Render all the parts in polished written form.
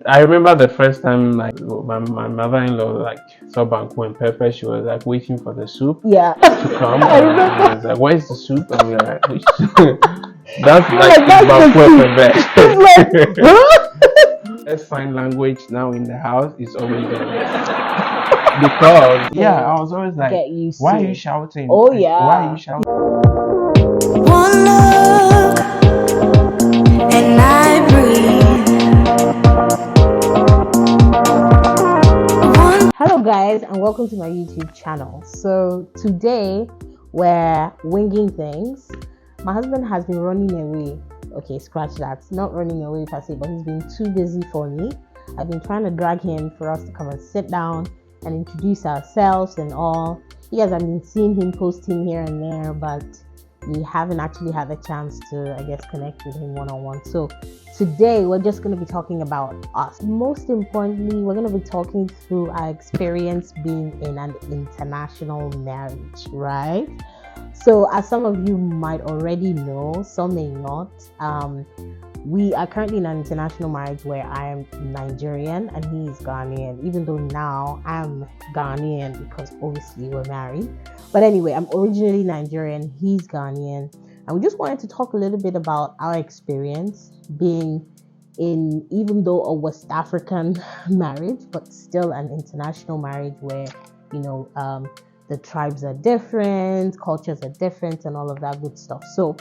I remember the first time like my mother-in-law like saw banku and pepper. She was like waiting for the soup Yeah. to come, I and she remember. was like, "Where's the soup?" And we were like, "Which soup?" That's You're like like, it's that's the banku and soup. It's like, pepper. huh? Let's find language now in the house is always gonna be because yeah, I was always like, Get used "Why to are you it. shouting? Oh Like, why are you yeah. shouting?" One look and I breathe. Hello guys and welcome to my YouTube channel. So today we're winging things. My husband has been running away. Okay, scratch that. Not running away per se, but he's been too busy for me. I've been trying to drag him for us to come and sit down and introduce ourselves and all. You guys have been seeing him posting here and there, but we haven't actually had the chance to, I guess, connect with him one-on-one. So today we're just going to be talking about us. Most importantly, we're going to be talking through our experience being in an international marriage, right? So as some of you might already know, some may not, we are currently in an international marriage where I am Nigerian and he is Ghanaian, even though now I'm Ghanaian because obviously we're married. But anyway, I'm originally Nigerian, he's Ghanaian, and we just wanted to talk a little bit about our experience being in, even though a West African marriage, but still an international marriage where, you know, the tribes are different, cultures are different, and all of that good stuff. So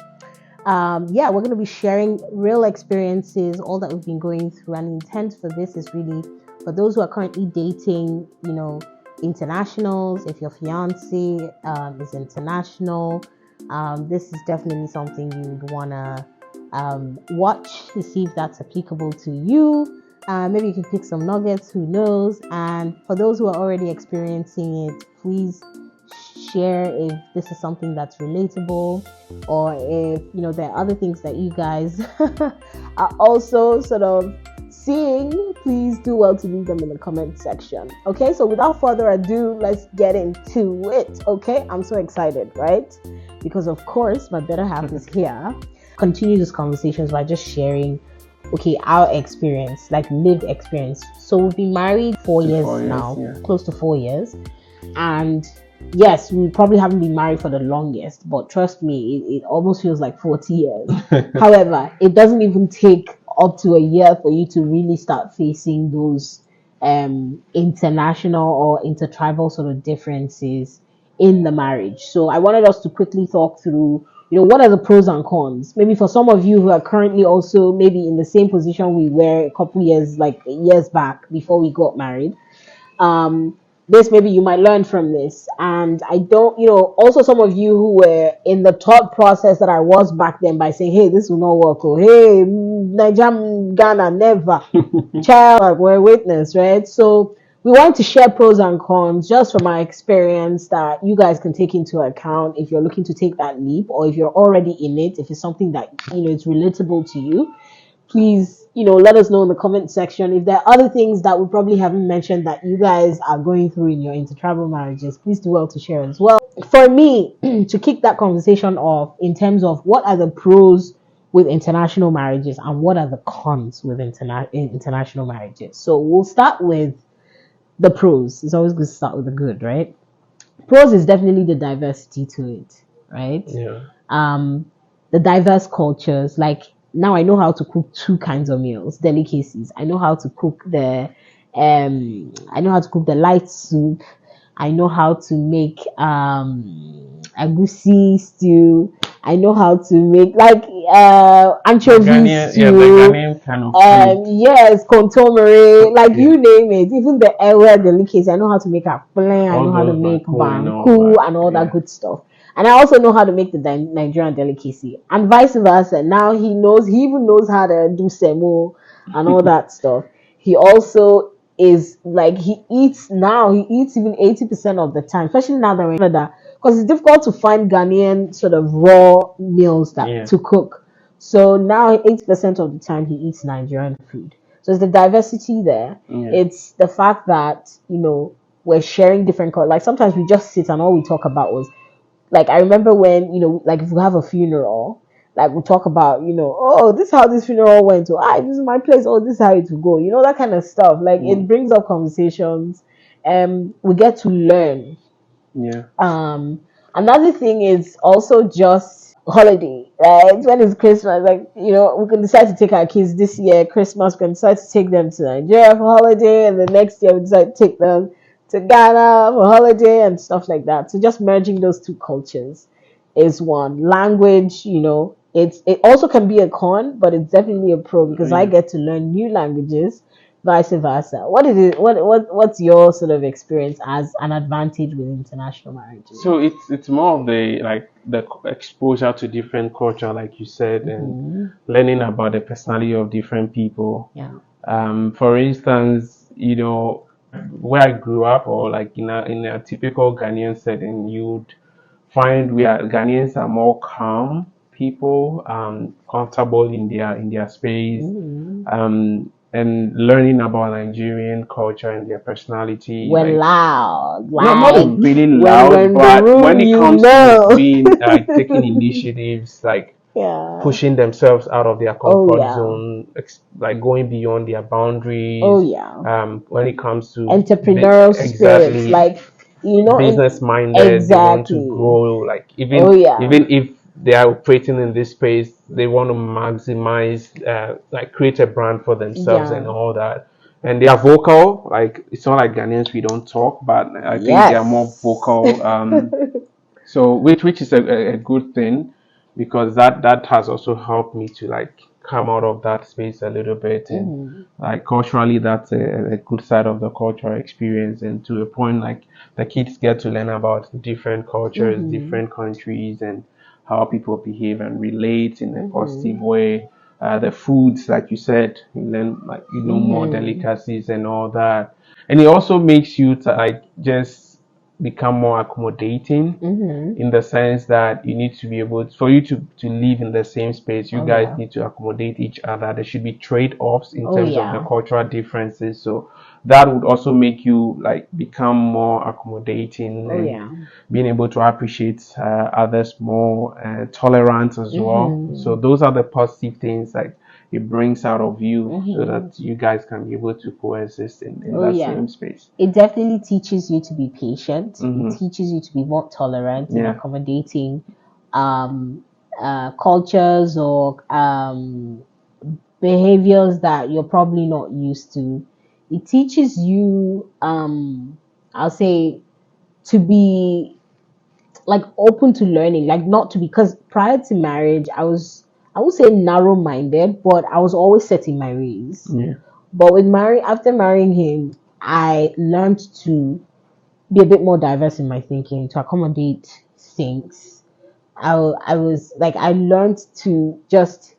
yeah, we're going to be sharing real experiences, all that we've been going through. And the intent for this is really for those who are currently dating, you know, internationals. If your fiance is international, this is definitely something you would want to watch to see if that's applicable to you. Maybe you can pick some nuggets, who knows. And for those who are already experiencing it, please share if this is something that's relatable, or if you know there are other things that you guys are also sort of seeing. Please do well to leave them in the comment section. Okay, so without further ado, let's get into it. Okay, I'm so excited, right? Because of course my better half is here. Continue these conversations by just sharing, okay, our experience, like lived experience. So we've been married 4 years now, Yeah. close to 4 years. And yes, we probably haven't been married for the longest, but trust me, it almost feels like 40 years. However, it doesn't even take up to a year for you to really start facing those international or intertribal sort of differences in the marriage. So I wanted us to quickly talk through, you know, what are the pros and cons? Maybe for some of you who are currently also maybe in the same position we were a couple years, like years back before we got married. This maybe you might learn from this. And I don't, you know, also some of you who were in the thought process that I was back then by saying, hey, this will not work. Oh, hey, Nigeria, Ghana, never. Child, we're a witness, right? So we want to share pros and cons just from my experience that you guys can take into account if you're looking to take that leap, or if you're already in it, if it's something that, you know, it's relatable to you. Please, you know, let us know in the comment section. If there are other things that we probably haven't mentioned that you guys are going through in your intertribal marriages, please do well to share as well. For me, to kick that conversation off in terms of what are the pros with international marriages and what are the cons with international marriages. So we'll start with the pros. It's always good to start with the good, right? Pros is definitely the diversity to it, right? Yeah. The diverse cultures. Like now I know how to cook two kinds of meals, delicacies. I know how to cook the light soup. I know how to make agusi stew. I know how to make like anchovy stew. Yeah, the Ghanaian kind of food. Yes, contomere, like Yeah. you name it. Even the ewe delicacy, I know how to make a plan. I All know how to those make banku and all banku that. and all that Yeah. good stuff. And I also know how to make the Nigerian delicacy, and vice versa. Now he even knows how to do semo and all that stuff. He also is like he eats even 80% of the time, especially now that we're in Canada, because it's difficult to find Ghanaian sort of raw meals that Yeah. to cook. So now 80% of the time he eats Nigerian food. So it's the diversity there. Yeah. It's the fact that, you know, we're sharing different cultures. Like sometimes we just sit and all we talk about was, like, I remember when, you know, like if we have a funeral Like we talk about, oh, this is how this funeral went. Or this is my place. Oh, this is how it will go. That kind of stuff. Like it brings up conversations. We get to learn. Yeah. Another thing is also just holiday, right? When it's Christmas, like we can decide to take our kids this year, Christmas, we can decide to take them to Nigeria for holiday, and the next year we decide to take them to Ghana for holiday and stuff like that. So just merging those two cultures is one. Language, it also can be a con, but it's definitely a pro because I get to learn new languages, vice versa. What's your sort of experience as an advantage with international marriages? So it's more of the exposure to different culture, like you said, and learning about the personality of different people. Yeah. For instance, where I grew up, or like in a typical Ghanaian setting, you'd find Ghanaians are more calm people, comfortable in their space, and learning about Nigerian culture and their personality. We're loud, not really loud, but when it comes to being taking initiatives, like pushing themselves out of their comfort zone, like going beyond their boundaries. When it comes to entrepreneurial spirits, like business minded, they want to grow. Like even if they are operating in this space, they want to maximize, like create a brand for themselves and all that. And they are vocal. Like it's not like Ghanaians, we don't talk, but I think they are more vocal. So which is a good thing, because that has also helped me to like come out of that space a little bit, and like culturally that's a good side of the cultural experience, and to a point like the kids get to learn about different cultures, different countries, and how people behave and relate in a positive way. The foods, like you said, you learn like more delicacies and all that, and it also makes you to like just become more accommodating, in the sense that you need to be able to, for you to live in the same space, you guys need to accommodate each other. There should be trade-offs in terms of the cultural differences, so that would also make you like become more accommodating, and being able to appreciate others more, tolerant as well. So those are the positive things like it brings out of you, so that you guys can be able to coexist in that same space. It definitely teaches you to be patient. It teaches you to be more tolerant and accommodating cultures or behaviors that you're probably not used to. It teaches you, I'll say, to be like open to learning, like not to, because prior to marriage, I would say narrow-minded, but I was always set in my ways. But after marrying him, I learned to be a bit more diverse in my thinking, to accommodate things. I learned to just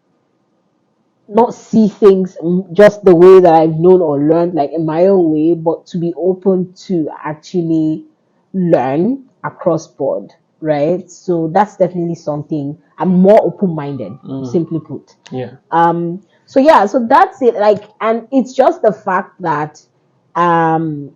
not see things just the way that I've known or learned, like in my own way, but to be open to actually learn across board, right? So that's definitely something. I'm more open-minded, simply put. So that's it. Like, and it's just the fact that I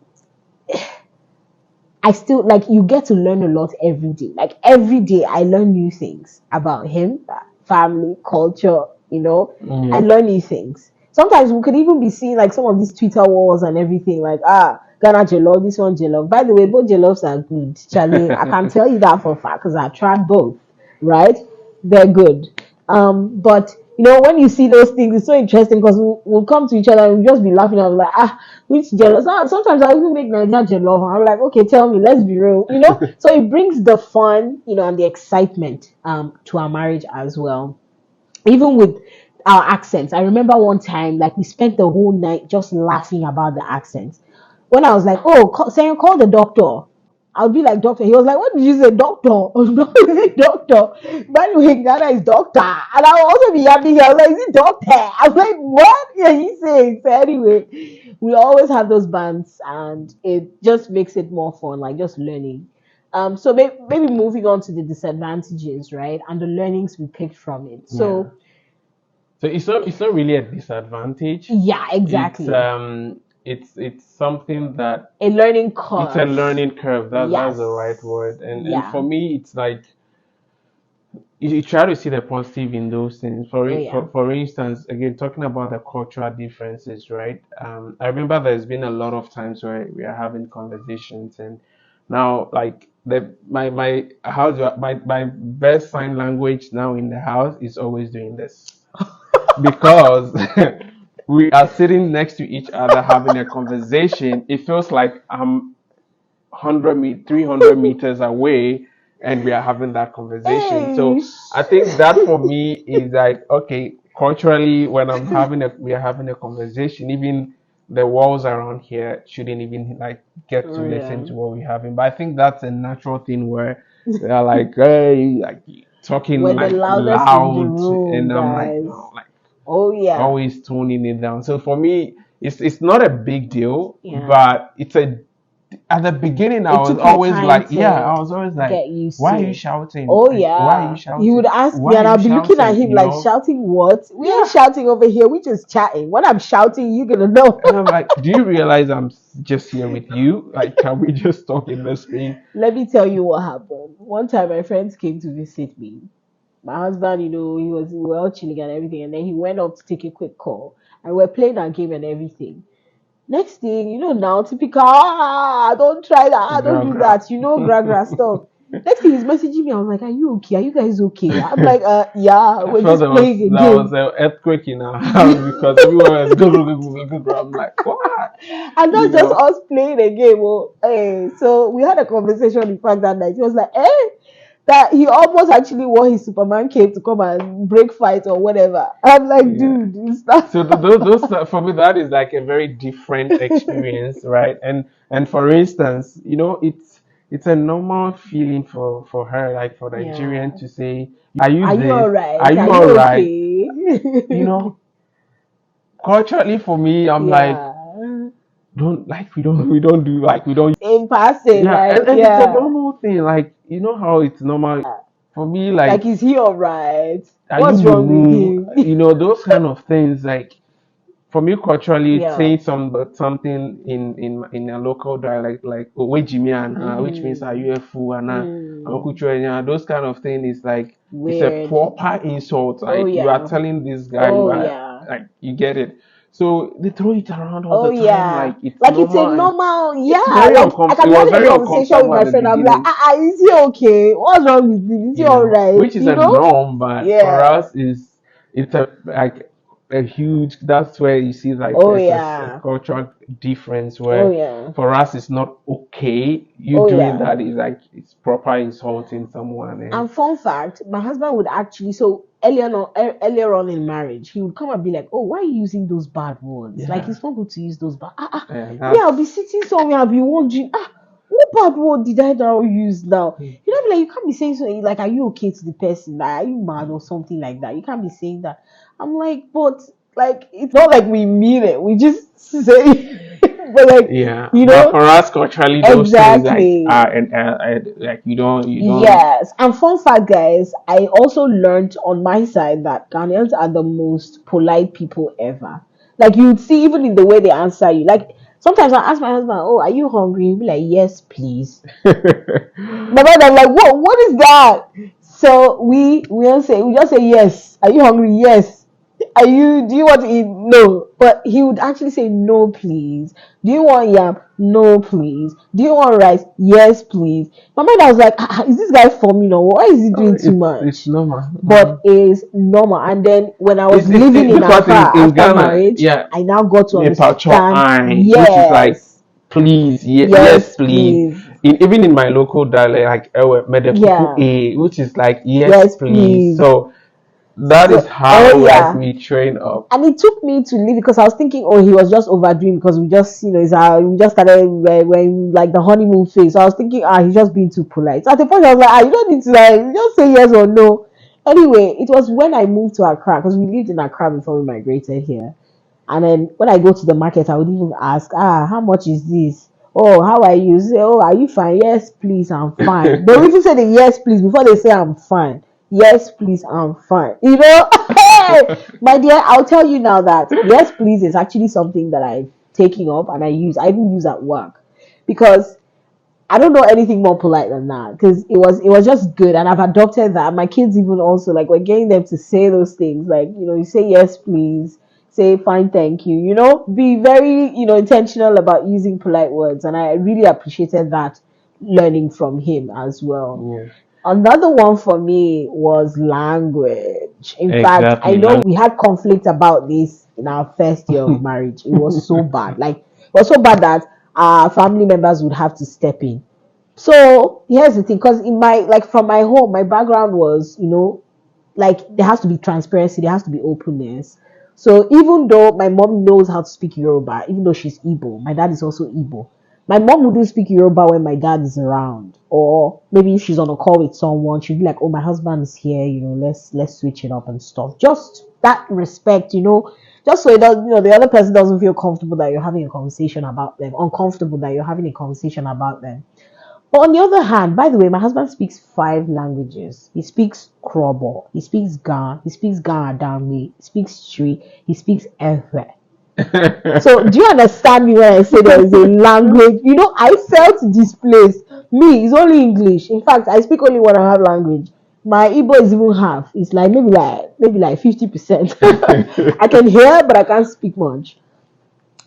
still, like, you get to learn a lot every day. Like every day I learn new things about him, family, culture, I learn new things. Sometimes we could even be seeing like some of these Twitter wars and everything, like Ghana jollof, this one jollof. By the way, both jollofs are good, Charlie. I can tell you that for a fact because I tried both, right? They're good. But when you see those things, it's so interesting because we'll come to each other and we'll just be laughing. I'm like, which jollof? Sometimes I even make Nigeria jollof. I'm like, okay, tell me, let's be real, So it brings the fun, and the excitement to our marriage as well. Even with our accents. I remember one time, like we spent the whole night just laughing about the accents. When I was like, saying call the doctor. I'll be like, doctor. He was like, what did you say, doctor? Doctor. By the way, Ghana is doctor. And I will also be yapping here. I was like, is it doctor? I was like, what are you saying? So anyway, we always have those bands and it just makes it more fun, like just learning. So maybe moving on to the disadvantages, right? And the learnings we picked from it. So it's not really a disadvantage. Yeah, exactly. It's something that a learning curve. It's a learning curve. That's the right word. And for me, it's like you try to see the positive in those things. Oh yeah. For instance, again talking about the cultural differences, right? I remember there's been a lot of times where we are having conversations, and now like my how do my best sign language now in the house is always doing this because we are sitting next to each other having a conversation. It feels like I'm 300 meters away and we are having that conversation. So I think that for me is like, okay, culturally, when we are having a conversation, even the walls around here shouldn't even like get to listen to what we're having. But I think that's a natural thing where they are like, hey, like talking We're like the loudest in the loud, room, and I'm like, guys. no, like Oh yeah. always toning it down. So for me, it's not a big deal, Yeah. but at the beginning, I was always like, why are you shouting? Oh Like, yeah. why are you shouting? He would ask Why me, and are I'll you be looking at shouting, him you like, know? shouting what? We ain't shouting over here. We just chatting. When I'm shouting, you gonna know. And I'm like, do you realize I'm just here with you? Like, can we just talk in the space? Let me tell you what happened. One time, my friends came to visit me. My husband, we were all chilling and everything, and then he went up to take a quick call, and we're playing our game and everything. Next thing, now typical, don't try that, don't do that, gra stuff. Next thing he's messaging me, I was like, are you okay? Are you guys okay? I'm like, yeah, we're just playing a game. There was an earthquake in our house because everyone was go. I'm like, what? And not just us playing a game. Hey. So we had a conversation, in fact, that night. He was like, that he almost actually wore his Superman cape to come and break fight or whatever. I'm like, dude, it's not. So those for me, that is like a very different experience, right? And for instance, it's a normal feeling for her, like for Nigerian to say, are you all right? Are you all right? Okay? Culturally for me, I'm like, we don't do like we don't in passing. Yeah, like, and it's a normal thing. Like how it's normal for me. Like, is he all right? What's wrong with him? Those kind of things. Like for me, culturally, saying something in a local dialect, like "Owejimian," which means "Are you a fool?" and those kind of things is like it's a proper insult. Like you are telling this guy, like you get it. So they throw it around all the time, like it's a normal, I can have a conversation with my friend. I'm like, is he okay? What's wrong with him? Is he all right? Which is a norm, but for us it's a huge. That's where you see like a cultural difference where for us it's not okay. Doing that is like it's proper insulting someone. And fun fact, my husband would actually earlier on in marriage, he would come and be like, oh, why are you using those bad words? Like it's not good to use those bad. I'll be sitting somewhere, I'll be wondering, what bad word did I now use now? Be like, you can't be saying something like, are you okay to the person? Like, are you mad or something like that? You can't be saying that. I'm like, but like it's not like we mean it. We just say but like but for us culturally those things like you don't Yes. And fun fact, guys, I also learned on my side that Ghanaians are the most polite people ever. Like you'd see even in the way they answer you. Like sometimes I ask my husband, oh, are you hungry? He'll be like, yes, please. But then I'm like, what is that? So we just say yes. Are you hungry? Yes. Do you want to eat? No. But he would actually say no, please. Do you want yam? No, please. Do you want rice? Yes, please. My mind, I was like, is this guy forming or why is he doing too much? It's normal. But it's normal. And then when I was living in Accra after marriage, I now got to understand. Yes. Which is like, please, yes, please. Even in my local dialect, like which is like yes, please. So that is how like we train up. And it took me to leave because I was thinking, oh, he was just overdoing because we just we just started when like the honeymoon phase. So I was thinking, he's just being too polite. So at the point I was like, you don't need to like just say yes or no. Anyway, it was when I moved to Accra because we lived in Accra before we migrated here. And then when I go to the market, I would even ask, how much is this? Oh, how are you? Say, oh, are you fine? Yes, please, I'm fine. They will even say the yes, please before they say I'm fine. Yes, please, I'm fine. My dear, I'll tell you now that yes, please is actually something that I've taken up and I even use at work because I don't know anything more polite than that because it was just good, and I've adopted that. My kids even also like we're getting them to say those things like you say yes please, say fine thank you. Be very intentional about using polite words, and I really appreciated that learning from him as well. Yeah. Another one for me was language. In fact, I Exactly. know we had conflict about this in our first year of marriage. It was so bad. Like, it was so bad that our family members would have to step in. So here's the thing, because from my home, my background was, like there has to be transparency, there has to be openness. So even though my mom knows how to speak Yoruba, even though she's Igbo, my dad is also Igbo. My mom wouldn't speak Yoruba when my dad is around, or maybe if she's on a call with someone, she'd be like, "Oh, my husband is here, let's switch it up and stuff." Just that respect, just so it does, the other person doesn't feel comfortable that you're having a conversation about them, uncomfortable that you're having a conversation about them. But on the other hand, by the way, my husband speaks 5 languages. He speaks Krobo, he speaks Ga, he speaks Ga Adami, he speaks Twi, he speaks Ewe. So do you understand me when I say there is a language? I felt displaced. Me, it's only English. In fact, I speak only one and a half language. My Igbo is even half. It's like maybe like 50%. I can hear, but I can't speak much.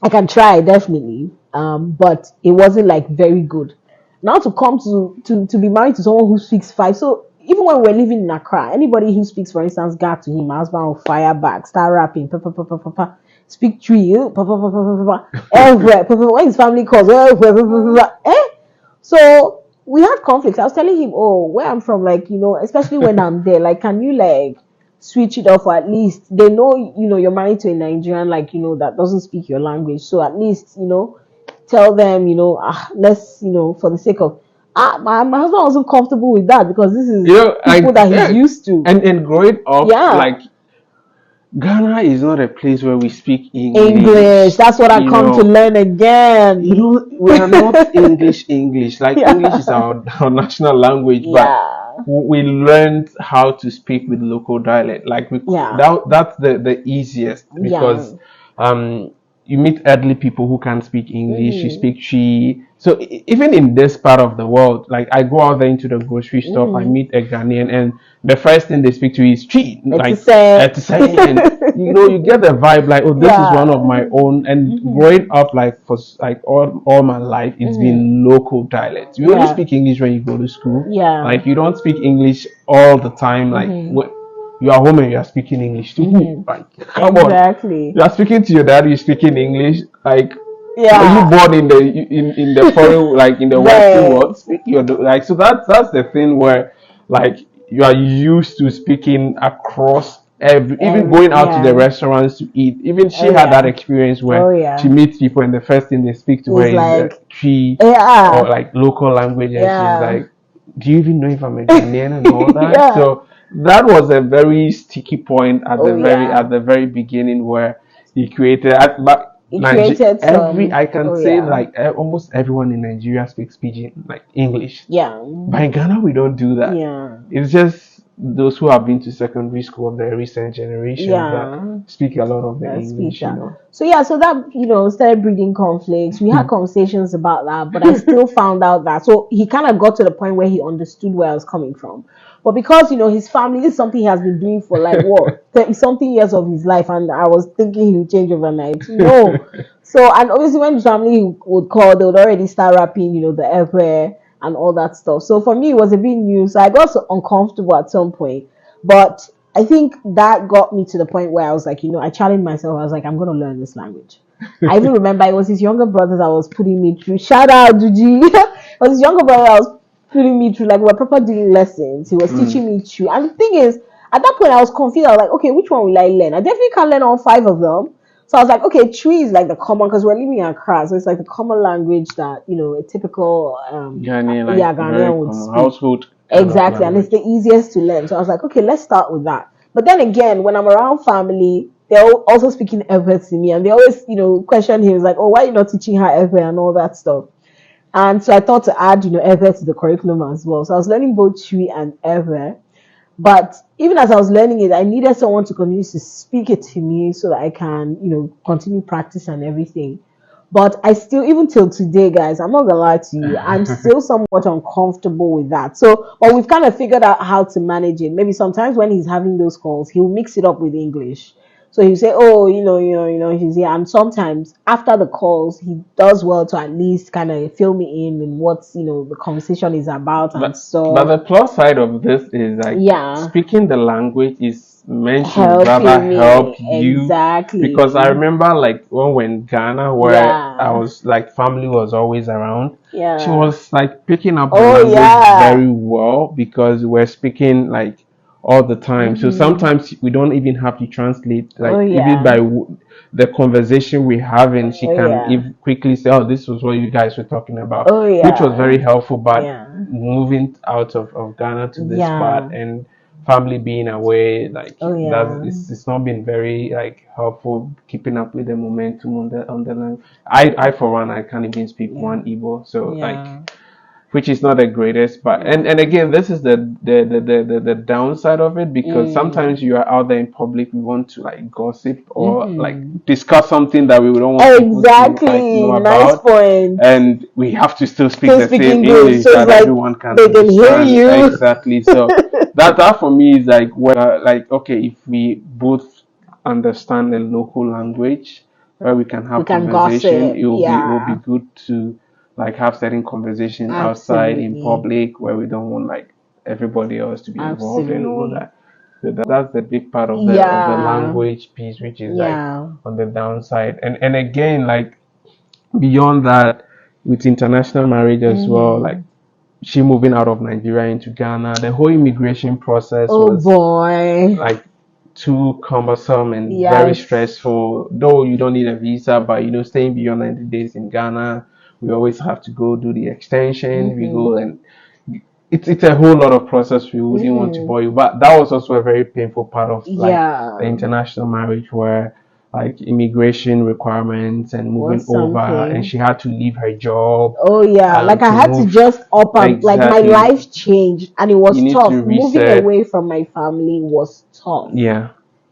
I can try definitely, but it wasn't like very good. Now to come to be married to someone who speaks 5. So even when we're living in Accra, anybody who speaks, for instance, God to him, my husband will fire back, start rapping, pa pa pa pa pa pa, speak tree, pa pa pa pa pa pa, everywhere, pa pa. When his family calls, everywhere, pa pa pa pa, eh? So we had conflicts. I was telling him, oh, where I'm from, like especially when I'm there, like, can you like switch it off, or at least they know you're married to a Nigerian, like that doesn't speak your language, so at least tell them let's for the sake of my husband wasn't comfortable with that because this is people that he's used to, and growing up, yeah, like Ghana is not a place where we speak English. That's what I come to learn again. We are not English. Like English is our national language, but we learned how to speak with local dialect. Like that's the easiest because you meet elderly people who can't speak English. You speak Twi. So even in this part of the world, like I go out there into the grocery store, I meet a Ghanaian, and the first thing they speak to is Twi, like to say, and you get the vibe like, oh, this is one of my own. And growing up, like for like all my life, it's been local dialects. You only speak English when you go to school. Yeah, like you don't speak English all the time. Like you are home and you are speaking English too. Like, come on. You are speaking to your dad, you're speaking English. Like, are you born in the foreign, like in the Western world? Speak your like. So that's the thing where like you are used to speaking across even going out to the restaurants to eat. Even she had that experience where she meets people and the first thing they speak to her is like Twi or like local language, and she's like, do you even know if I'm a Ghanaian and all that? So that was a very sticky point at the very beginning where he created. I can say like almost everyone in Nigeria speaks pidgin, like English. Yeah. But in Ghana we don't do that. Yeah. It's just those who have been to secondary school of the recent generation that speak a lot of the English. So that started breeding conflicts. We had conversations about that, but I still found out that he kind of got to the point where he understood where I was coming from. But because his family, this is something he has been doing for like 30-something years of his life, and I was thinking he would change overnight. No. So, and obviously when the family would call, they would already start rapping, the everywhere and all that stuff. So for me, it was a bit new. So I got so uncomfortable at some point. But I think that got me to the point where I was like, I challenged myself. I was like, I'm going to learn this language. I even remember it was his younger brother that was putting me through. Shout out, Duji. It was his younger brother that was putting me through, like, we're proper doing lessons. He was teaching me Twi. And the thing is, at that point, I was confused. I was like, okay, which one will I learn? I definitely can't learn all 5 of them. So I was like, okay, Twi is like the common, because we're living in Accra, so it's like the common language that, a typical Ghanaian would speak. Household. Exactly, and it's the easiest to learn. So I was like, okay, let's start with that. But then again, when I'm around family, they're also speaking Ewe to me, and they always, question him, like, oh, why are you not teaching her Ewe and all that stuff? And so I thought to add, Ewe to the curriculum as well. So I was learning both Twi and Ewe. But even as I was learning it, I needed someone to continue to speak it to me so that I can, continue practice and everything. But I still, even till today, guys, I'm not gonna lie to you, I'm still somewhat uncomfortable with that. So, but we've kind of figured out how to manage it. Maybe sometimes when he's having those calls, he'll mix it up with English. So he'll say, "Oh, he's here." And sometimes after the calls, he does well to at least kind of fill me in what the conversation is about and But the plus side of this is like speaking the language is meant to rather help you. Exactly. Because I remember like when we're in Ghana where I was like family was always around. She was like picking up the language very well because we're speaking like all the time. So sometimes we don't even have to translate. Like even by the conversation we're having, she can quickly say, "Oh, this was what you guys were talking about," which was very helpful. But moving out of Ghana to this part and family being away, like it's not been very like helpful keeping up with the momentum on the land. I for one, I can't even speak one Igbo, so like which is not the greatest, but and again, this is the downside of it, because sometimes you are out there in public, we want to like gossip or like discuss something that we don't want people to like, know about, point. And we have to still speak the same English so that like everyone can they can hear you exactly. So that for me is like like okay, if we both understand the local language where we can have conversation, it will be good to like have certain conversation outside in public where we don't want like everybody else to be involved and all that. So that's the big part of the language piece, which is like on the downside. And again, like beyond that, with international marriage as well, like she moving out of Nigeria into Ghana, the whole immigration process was like too cumbersome and very stressful. Though you don't need a visa, but staying beyond 90 days in Ghana, we always have to go do the extension. We go and it's a whole lot of process. We wouldn't want to bore you, but that was also a very painful part of like the international marriage, where like immigration requirements and moving over, and she had to leave her job. Like I had to just up and like my life changed, and it was tough. Moving away from my family was tough.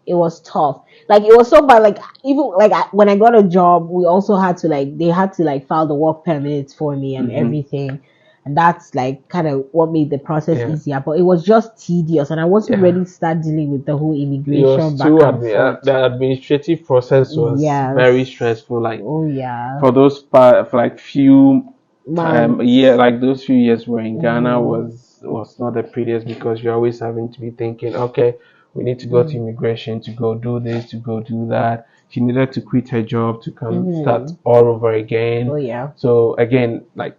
It was tough. Like it was so bad. Like even like when I got a job, we also had to like they had to like file the work permits for me and everything. And that's like kind of what made the process easier, but it was just tedious, and I wasn't ready to start dealing with the whole immigration. The administrative process was very stressful. Like for those like few like those few years we're in Ghana was not the prettiest, because you're always having to be thinking, okay, we need to go to immigration to go do this, to go do that. She needed to quit her job to come start all over again. So again, like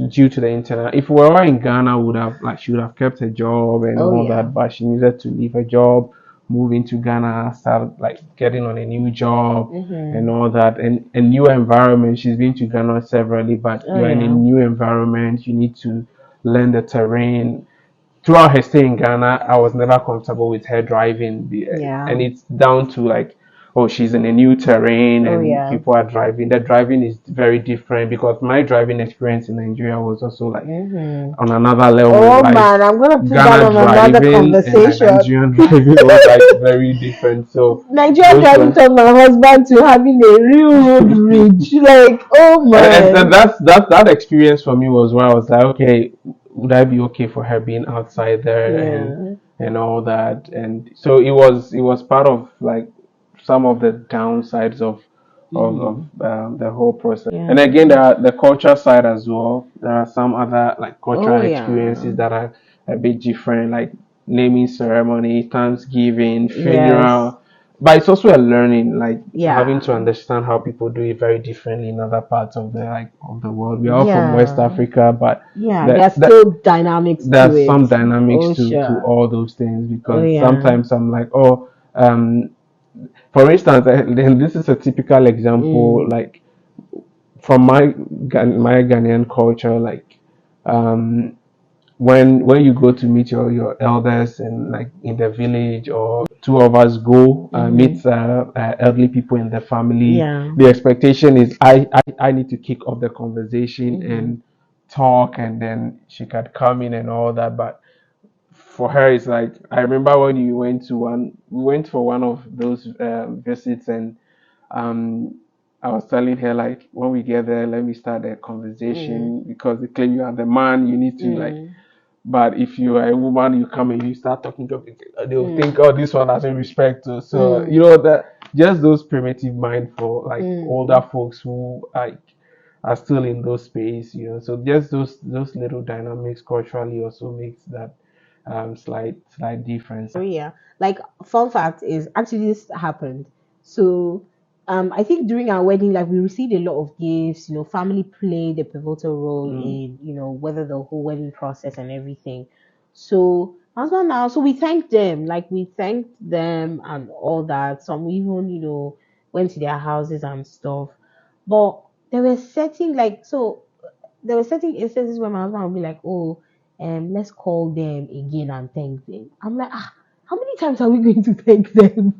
due to the internet, if we were in Ghana, she would have kept her job and all that, but she needed to leave her job, move into Ghana, start like getting on a new job and all that, and a new environment. She's been to Ghana severally, but you're in a new environment, you need to learn the terrain. Throughout her stay in Ghana, I was never comfortable with her driving, and it's down to like, oh, she's in a new terrain and people are driving. The driving is very different, because my driving experience in Nigeria was also like on another level. Like, man, I'm gonna put that on another conversation. And Nigerian driving was like very different. So Nigerian driving turned my husband to having a real road rage. Like, oh man. And that experience for me was where I was like, okay, would I be okay for her being outside there and all that? And so it was part of like some of the downsides of the whole process. And again, the culture side as well. There are some other like cultural experiences that are a bit different, like naming ceremony, Thanksgiving, funeral. But it's also a learning, like having to understand how people do it very differently in other parts of the world. We are all from West Africa, but there's still dynamics. There's some dynamics to all those things, because sometimes I'm like, for instance, then this is a typical example, like from my Ghanaian culture, like when you go to meet your elders and like in the village, or two of us go meet elderly people in the family, the expectation is I need to kick off the conversation and talk, and then she could come in and all that. But for her, it's like, I remember when we went for one of those visits, and I was telling her like when we get there, let me start the conversation because they claim you are the man, you need to like. But if you are a woman, you come and you start talking to people, they'll think, oh, this one has respect to. So you know that just those primitive mind for like older folks who like are still in those space, you know. So just those little dynamics culturally also makes that slight difference. Yeah. Like fun fact is actually this happened. So I think during our wedding, like we received a lot of gifts, family played a pivotal role in, whether the whole wedding process and everything. So husband now, so we thanked them, like we thanked them and all that. Some even, went to their houses and stuff. But there were certain like so there were certain instances where my husband would be like, "Oh, let's call them again and thank them." I'm like, how many times are we going to thank them?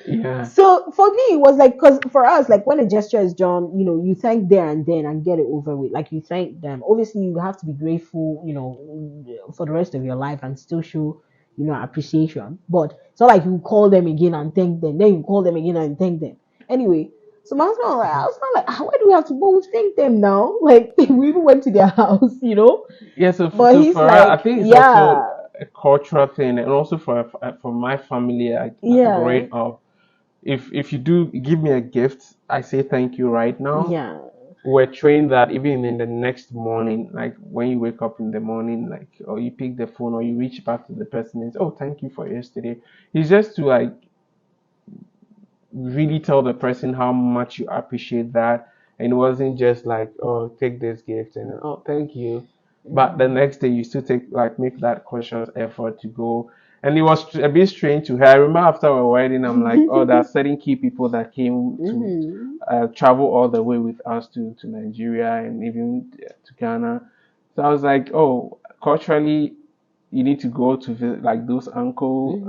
Yeah. So for me, it was like, because for us, like when a gesture is done, you thank there and then and get it over with. Like you thank them. Obviously, you have to be grateful, for the rest of your life and still show, appreciation. But it's not like you call them again and thank them, then you call them again and thank them. Anyway, so my husband was like, I was not like, why do we have to both thank them now? Like we even went to their house. Yeah, so, But so he's for her, I like, think it's yeah, also a cultural thing, and also for my family, yeah, growing up, if you do give me a gift, I say thank you right now. yeah. We're trained that even in the next morning, like when you wake up in the morning, like or you pick the phone or you reach back to the person and say, "Oh, thank you for yesterday." It's just to like really tell the person how much you appreciate that. And it wasn't just like, oh, take this gift and oh, thank you. But the next day you still make that conscious effort to go. And it was a bit strange to her. I remember after our wedding, I'm like, oh, there are certain key people that came to Mhm. travel all the way with us to Nigeria and even to Ghana. So I was like, oh, culturally, you need to go to visit like those elderly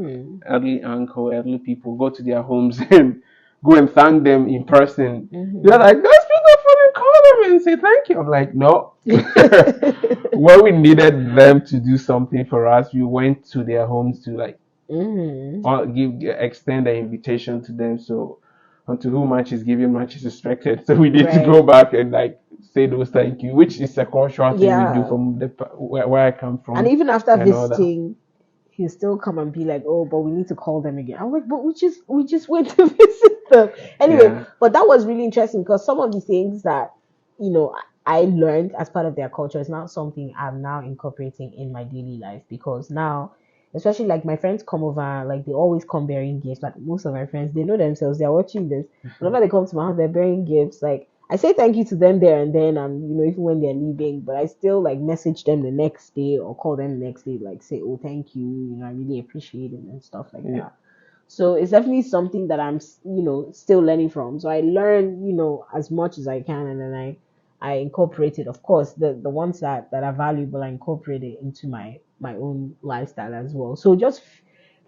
people, go to their homes and go and thank them in person. They're like, those people couldn't call them and say thank you. I'm like, no. When we needed them to do something for us, we went to their homes to like or extend the invitation to them. So unto whom much is given, much is expected. So we need to go Right. back and like say those thank you, which is a cultural thing we do Yeah. from where I come And from even after and all that. visiting, he'll still come and be like, "Oh, but we need to call them again." I'm like, "But we just went to visit them." Anyway, Yeah. but that was really interesting because some of the things that you know I learned as part of their culture is not something I'm now incorporating in my daily life because now, especially like my friends come over, like they always come bearing gifts. Like most of my friends, they know themselves. They're watching this. Whenever they come to my house, they're bearing gifts. Like I say thank you to them there and then, and even when they're leaving, but I still like message them the next day or call them the next day, like say, oh, thank you, I really appreciate it and stuff like Yeah. that. So it's definitely something that I'm, still learning from. So I learn, as much as I can, and then I incorporate it. Of course, the ones that are valuable, I incorporate it into my own lifestyle as well. So just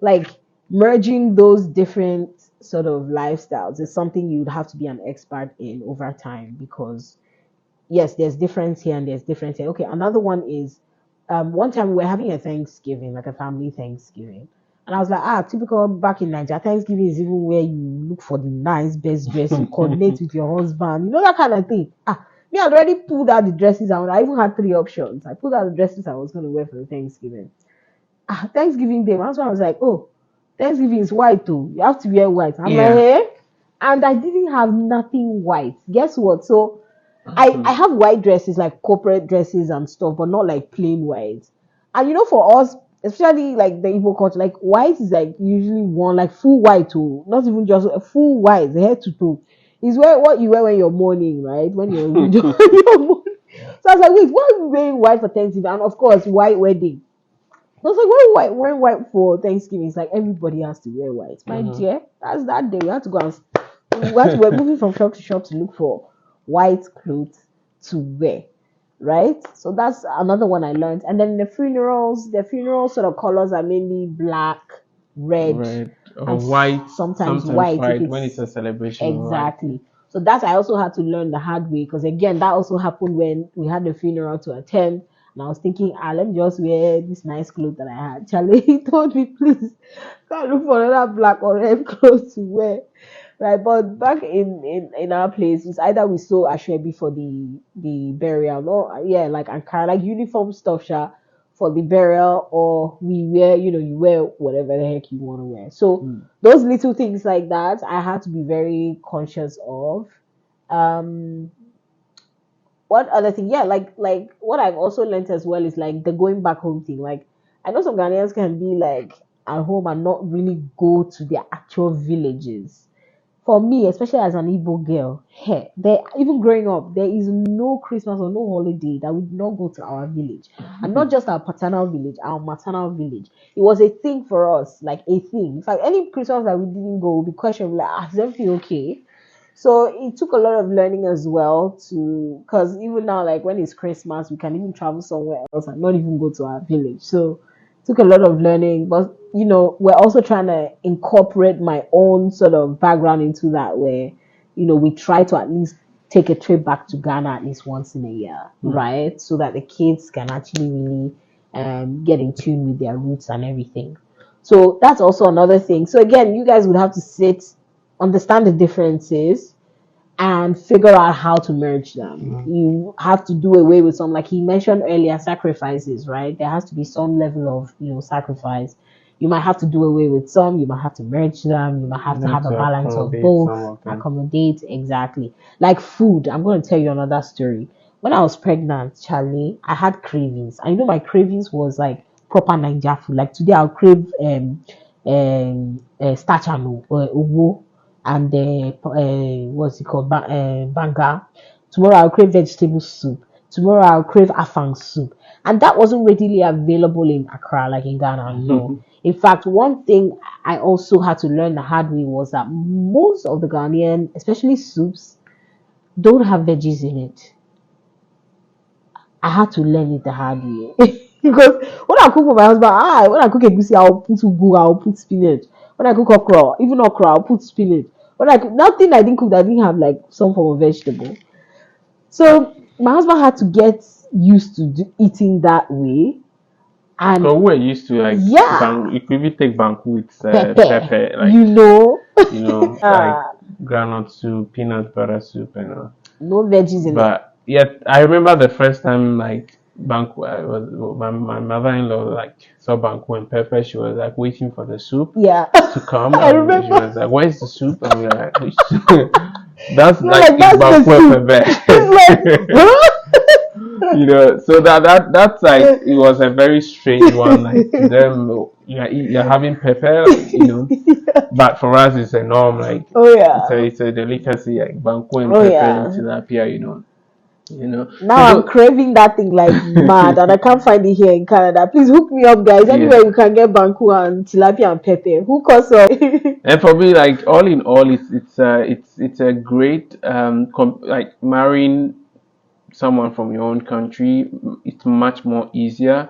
like merging those different sort of lifestyles is something you'd have to be an expert in over time because yes, there's difference here and there's difference here. Okay, another one is one time we were having a Thanksgiving, like a family Thanksgiving. And I was like, typical back in Nigeria, Thanksgiving is even where you look for the nice best dress, you coordinate with your husband, that kind of thing. Me, I'd already pulled out the dresses out. I even had three options. I pulled out the dresses I was going to wear for the Thanksgiving. Thanksgiving Day, my husband was like, oh, Thanksgiving is white too. You have to wear white. I'm like, hey? And I didn't have nothing white. Guess what? So I have white dresses, like corporate dresses and stuff, but not like plain white. And for us, especially like the Igbo culture, like white is like usually worn like full white too, not even just a full white, head to toe. Is what you wear when you're mourning, right? When you're, you're mourning. So I was like, wait, why are we wearing white for Thanksgiving? And of course, white wedding. I was like, wearing white for Thanksgiving? It's like everybody has to wear white. My dear, that's that day. We had to go we're moving from shop to shop to look for white clothes to wear. Right? So that's another one I learned. And then the funeral sort of colors are mainly black, red, Red or and white, sometimes sometimes white if white when it's it's a celebration or white. exactly. So that I also had to learn the hard way because again that also happened when we had the funeral to attend. And I was thinking, let me just wear this nice clothes that I had. Charlie he told me, please, go and look for another black or red clothes to wear. Right, but back in our place, it's either we sew ashwebi for the burial, or yeah, like Ankara, like uniform stuff, for the burial, or we wear, you wear whatever the heck you want to wear. So those little things like that, I had to be very conscious of. Um, what other thing? Yeah, like what I've also learned as well is like the going back home thing. Like I know some Ghanaians can be like at home and not really go to their actual villages. For me, especially as an Igbo girl, hey, there even growing up, there is no Christmas or no holiday that we did not go to our village, and not just our paternal village, our maternal village. It was a thing for us, like a thing. In fact, any Christmas that we didn't go, we question like, is everything okay? So it took a lot of learning as well to, because even now, like when it's Christmas, we can even travel somewhere else and not even go to our village. So it took a lot of learning, but we're also trying to incorporate my own sort of background into that, where we try to at least take a trip back to Ghana at least once in a year, right? So that the kids can actually really get in tune with their roots and everything. So that's also another thing. So again, you guys would have to sit, understand the differences, and figure out how to merge them. You have to do away with some, like he mentioned earlier, sacrifices, right? There has to be some level of sacrifice. You might have to do away with some, you might have to merge them, you might have to have a balance of both, accommodate, exactly. Like food, I'm going to tell you another story. When I was pregnant, Charlie, I had cravings. I know my cravings was like proper Niger food. Like today I'll crave starch and ugu, and what's it called, banga. Tomorrow I'll crave vegetable soup. Tomorrow I'll crave afang soup. And that wasn't readily available in Accra, like in Ghana. No. In fact, one thing I also had to learn the hard way was that most of the Ghanaian, especially soups, don't have veggies in it. I had to learn it the hard way. Because when I cook for my husband, when I cook egusi, I'll put ugu, I'll put spinach. When I cook okra, even okra, I'll put spinach. When I cook, nothing I didn't cook that didn't have like some form of vegetable. So my husband had to get used to eating that way. And so we're used to like, if we take banku with pepper, like like groundnut soup, peanut butter soup, and no veggies in it. But yet, I remember the first time like banku, my mother-in-law like saw banku and pepper. She was like waiting for the soup to come. I remember. She was like, "Where's the soup?" And we're like, "That's like banku and pepper." So that's like, it was a very strange one. Like to them, you're having pepper, but for us it's a norm. Like it's a delicacy, like banku and pepper and tilapia. Now I'm craving that thing like mad, and I can't find it here in Canada. Please hook me up, guys. Anywhere you can get banku and tilapia and pepper, hook us up. And for me, like all in all, it's a great like marrying someone from your own country. It's much more easier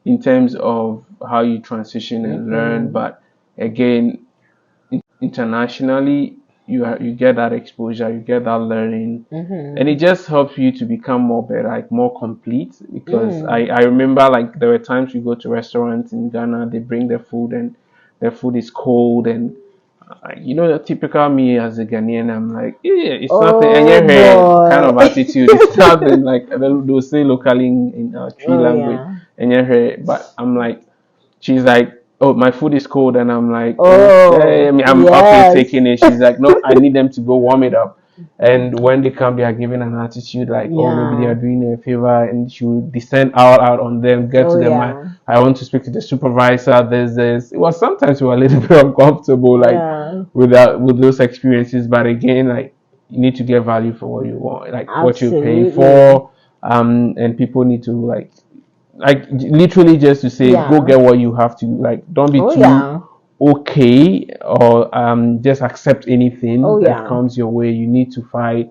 in terms of how you transition and learn. But again, internationally, you get that exposure, you get that learning, and it just helps you to become more complete. Because I remember like there were times we go to restaurants in Ghana, they bring their food and their food is cold, and the typical me as a Ghanaian, I'm like, it's nothing, and kind of attitude. It's nothing, like they'll say locally in our tree language, and but I'm like, she's like, oh, my food is cold, and I'm like, I'm up here taking it. She's like, no, I need them to go warm it up. And when they come, they are giving an attitude like, maybe they are doing a favor, and she will descend out on them, get to them. I want to speak to the supervisor. There's this. It was sometimes we were a little bit uncomfortable, like with those experiences. But again, like you need to get value for what you want, like what you're paying for, and people need to like literally just to say, go get what you have to. Like, don't be too okay, or just accept anything that comes your way. You need to fight.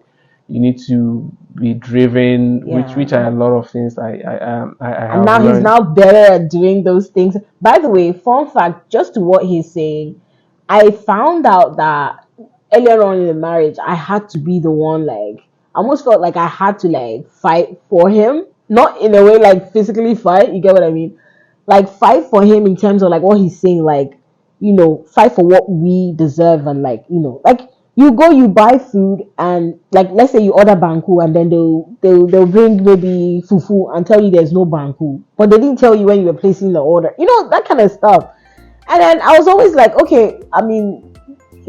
You need to be driven, which are a lot of things I have and now learned. He's now better at doing those things. By the way, fun fact, just to what he's saying, I found out that earlier on in the marriage, I had to be the one, like, I almost felt like I had to like fight for him. Not in a way like physically fight, you get what I mean? Like fight for him in terms of like what he's saying, like, fight for what we deserve, and like, like You go, you buy food, and like let's say you order banku, and then they'll bring maybe fufu and tell you there's no banku, but they didn't tell you when you were placing the order. You know, that kind of stuff. And then I was always like, okay, I mean,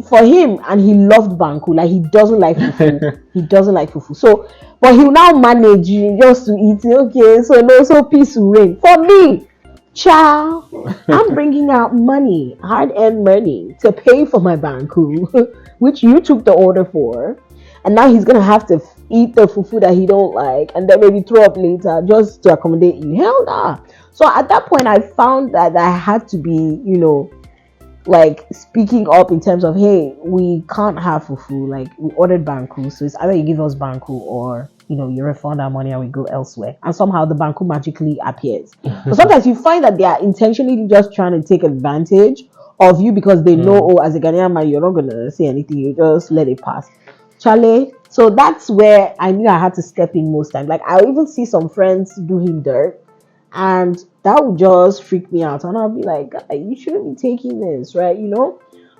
for him, and he loved banku, like he doesn't like fufu. He doesn't like fufu. So, but he'll now manage just to eat. Okay, so no, so peace will reign. For me, child, I'm bringing out money, hard-earned money, to pay for my banku, which you took the order for, and now he's gonna have to eat the fufu that he don't like, and then maybe throw up later just to accommodate you. Hell nah. So at that point, I found that I had to be, like speaking up in terms of, hey, we can't have fufu. Like we ordered banku, so it's either you give us banku or you refund our money and we go elsewhere. And somehow the banku magically appears. But sometimes you find that they are intentionally just trying to take advantage of you because they know, oh, as a Ghanaian man, you're not gonna say anything. You just let it pass, Charlie. So that's where I knew I had to step in most times. Like I even see some friends do him dirt, and that would just freak me out. And I'll be like, you shouldn't be taking this, right?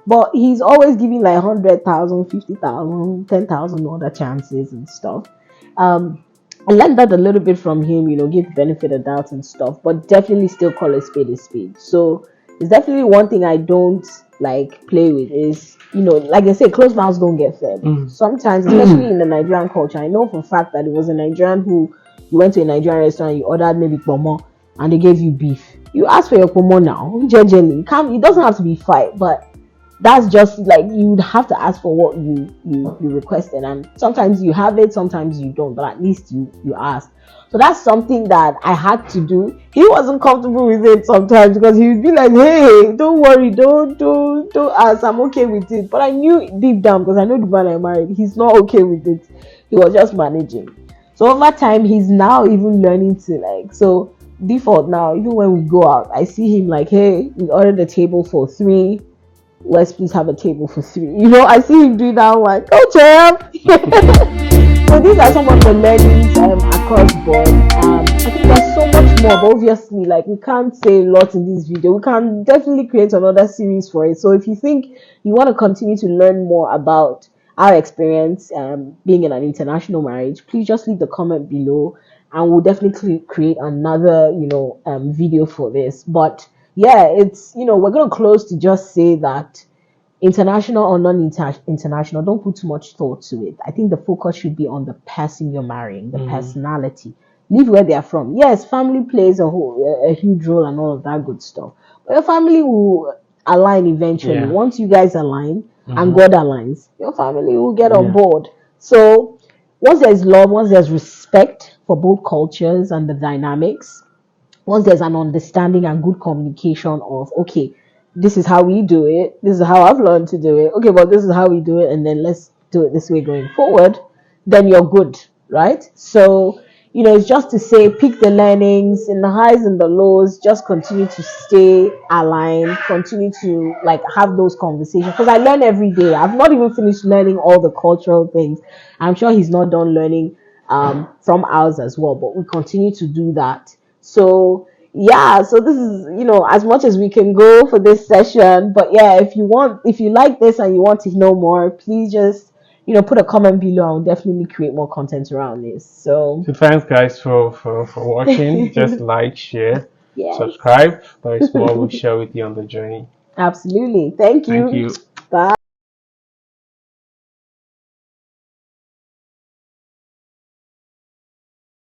But he's always giving like 100,000, 50,000, 10,000 other chances and stuff. I learned that a little bit from him, give the benefit of doubt and stuff, but definitely still call a spade a spade. So it's definitely one thing I don't like play with is, like they say, closed mouths don't get fed. Sometimes, especially in the Nigerian culture, I know for a fact that it was a Nigerian who, you went to a Nigerian restaurant, you ordered maybe pomo, and they gave you beef. You ask for your pomo now, generally. It doesn't have to be fight, but that's just like you'd have to ask for what you requested, and sometimes you have it, sometimes you don't, but at least you ask. So that's something that I had to do. He wasn't comfortable with it sometimes because he would be like, hey, don't worry, don't ask, I'm okay with it. But I knew deep down, because I know the man I married, he's not okay with it. He was just managing. So over time, he's now even learning to so default now, even when we go out, I see him like, hey, we ordered a table for 3. Let's please have a table for 3. I see him do that. I'm like, oh, champ. So these are some of the learnings across board. I think there's so much more, but obviously, we can't say a lot in this video. We can definitely create another series for it. So if you think you want to continue to learn more about our experience being in an international marriage, please just leave the comment below, and we'll definitely create another video for this. But yeah, it's we're going to close to just say that international or non-international, don't put too much thought to it. I think the focus should be on the person you're marrying, the personality. Leave where they are from. Yes, family plays a huge role and all of that good stuff, but your family will align eventually. Once you guys align and God aligns, your family will get on board. So once there's love, once there's respect for both cultures and the dynamics, once there's an understanding and good communication of, okay, this is how we do it, this is how I've learned to do it, okay, but this is how we do it, and then let's do it this way going forward, then you're good, right? So it's just to say, pick the learnings in the highs and the lows, just continue to stay aligned, continue to have those conversations, because I learn every day. I've not even finished learning all the cultural things. I'm sure he's not done learning from ours as well, but we continue to do that. So yeah, so this is as much as we can go for this session. But yeah, if you like this and you want to know more, please just put a comment below. I'll definitely create more content around this. So thanks guys for watching. Just like, share, subscribe. There is more we'll share with you on the journey. Absolutely. Thank you. Thank you. Bye.